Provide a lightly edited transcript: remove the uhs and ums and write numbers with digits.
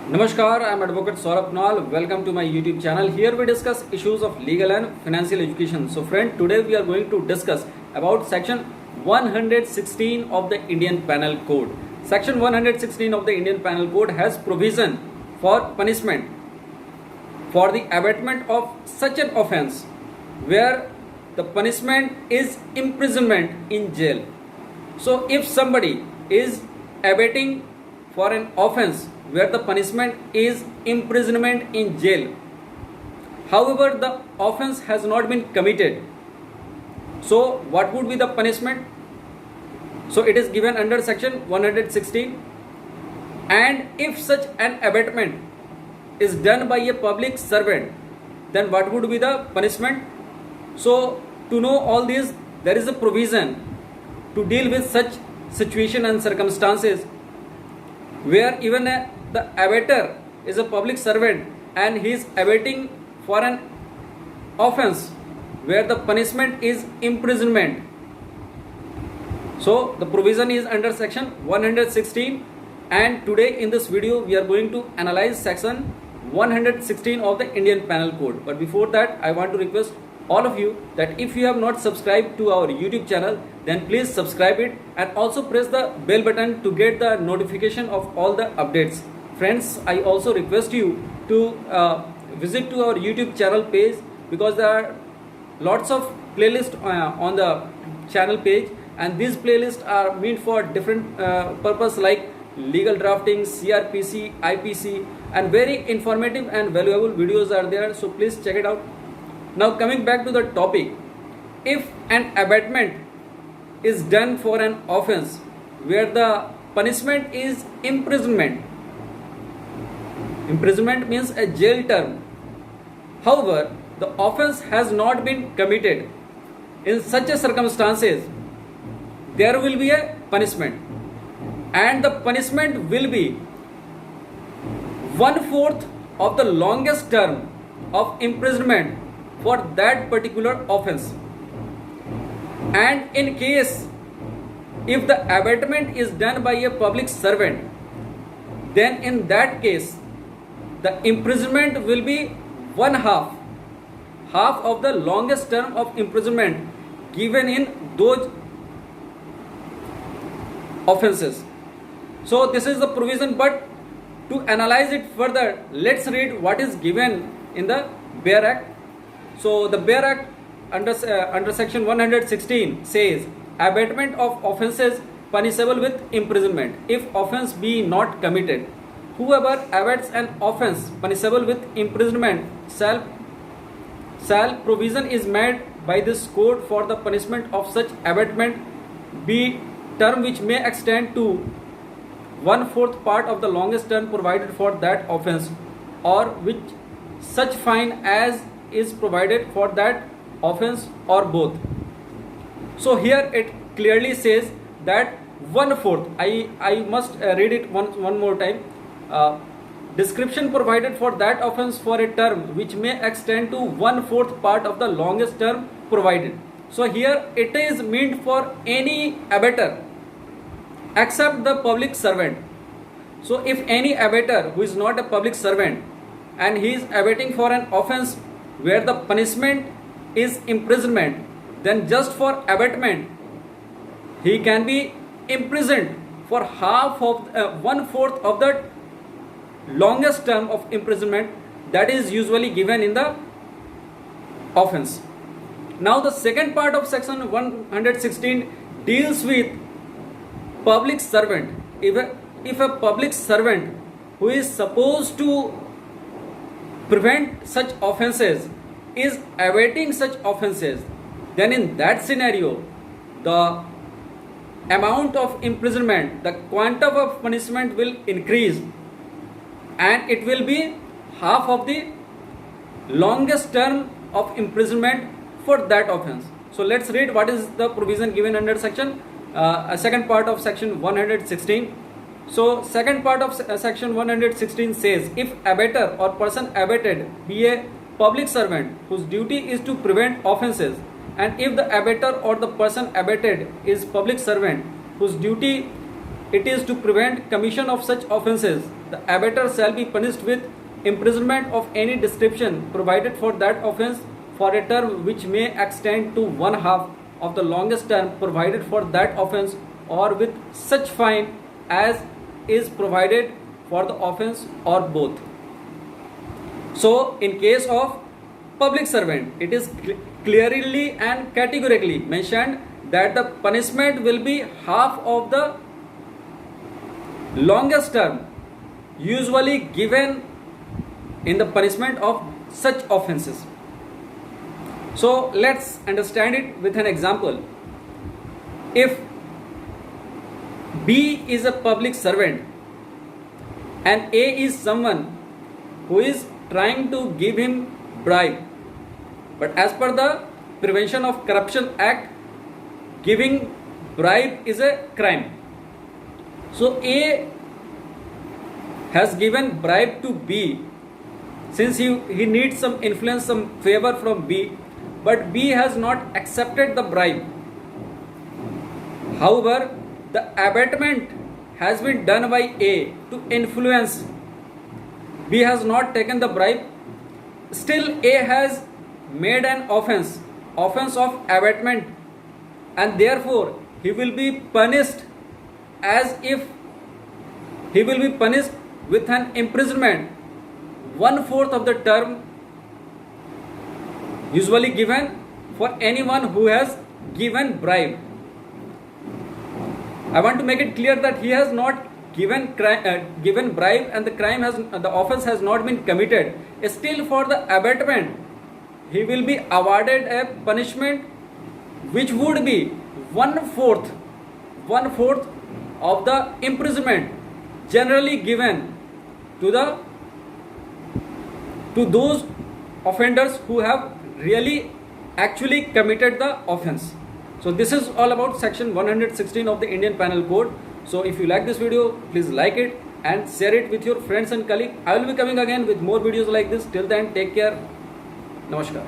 Namaskar, I am Advocate Saurabh Kunal. Welcome to my YouTube channel. Here we discuss issues of legal and financial education. So friend, today we are going to discuss about section 116 of the Indian Penal Code. Section 116 of the Indian Penal Code has provision for punishment for the abatement of such an offence where the punishment is imprisonment in jail. So if somebody is abating for an offence where the punishment is imprisonment in jail, however the offence has not been committed, so what would be the punishment? So it is given under section 116. And if such an abatement is done by a public servant, then what would be the punishment? So to know all these, there is a provision to deal with such situation and circumstances where even the abater is a public servant and he is abating for an offence where the punishment is imprisonment. So the provision is under section 116, and today in this video we are going to analyze section 116 of the Indian Penal Code. But before that, I want to request all of you that if you have not subscribed to our YouTube channel, then please subscribe it and also press the bell button to get the notification of all the updates. Friends, I also request you to visit to our YouTube channel page, because there are lots of playlists on the channel page, and these playlists are meant for different purpose like legal drafting, CRPC, IPC, and very informative and valuable videos are there, so please check it out. Now coming back to the topic, if an abatement is done for an offence where the punishment is imprisonment means a jail term, however the offence has not been committed, in such a circumstances there will be a punishment, and the punishment will be 1/4 of the longest term of imprisonment for that particular offence. And in case if the abatement is done by a public servant, then in that case the imprisonment will be half of the longest term of imprisonment given in those offences. So this is the provision, but to analyze it further, let's read what is given in the Bare Act. So the Bare Act under section 116 says, abatement of offences punishable with imprisonment if offence be not committed. Whoever abates an offence punishable with imprisonment shall provision is made by this code for the punishment of such abatement be term which may extend to 1/4 part of the longest term provided for that offence, or which such fine as is provided for that offence, or both. So here it clearly says that 1/4. I must read it one more time. Description provided for that offence for a term which may extend to 1/4 part of the longest term provided. So here it is meant for any abater except the public servant. So if any abater who is not a public servant and he is abating for an offence where the punishment is imprisonment, then just for abatement he can be imprisoned for 1/4 of the longest term of imprisonment that is usually given in the offence. Now the second part of section 116 deals with public servant. If a public servant who is supposed to prevent such offences is awaiting such offences, then in that scenario the amount of imprisonment, the quantum of punishment will increase, and it will be half of the longest term of imprisonment for that offence. So let's read what is the provision given under section second part of section 116. So second part of section 116 says, if abater or person abated be a public servant whose duty is to prevent offences, and if the abater or the person abated is public servant whose duty it is to prevent commission of such offences, the abettor shall be punished with imprisonment of any description provided for that offence for a term which may extend to one half of the longest term provided for that offence, or with such fine as is provided for the offence, or both. So in case of public servant, it is clearly and categorically mentioned that the punishment will be half of the longest term usually given in the punishment of such offences. So let's understand it with an example. If B is a public servant and A is someone who is trying to give him bribe, but as per the Prevention of Corruption Act, giving bribe is a crime. So A has given bribe to B since he needs some influence, some favor from B, but B has not accepted the bribe. However, the abatement has been done by A to influence. B has not taken the bribe. Still A has made an offense of abatement, and therefore he will be punished as if he will be punished with an imprisonment 1/4 of the term usually given for anyone who has given bribe. I want to make it clear that he has not given bribe and the offense has not been committed. Still for the abatement he will be awarded a punishment which would be 1/4 of the imprisonment generally given to those offenders who have really actually committed the offense. So this is all about section 116 of the Indian Penal Code. So if you like this video, please like it and share it with your friends and colleagues. I will be coming again with more videos like this. Till then, take care. Namaskar.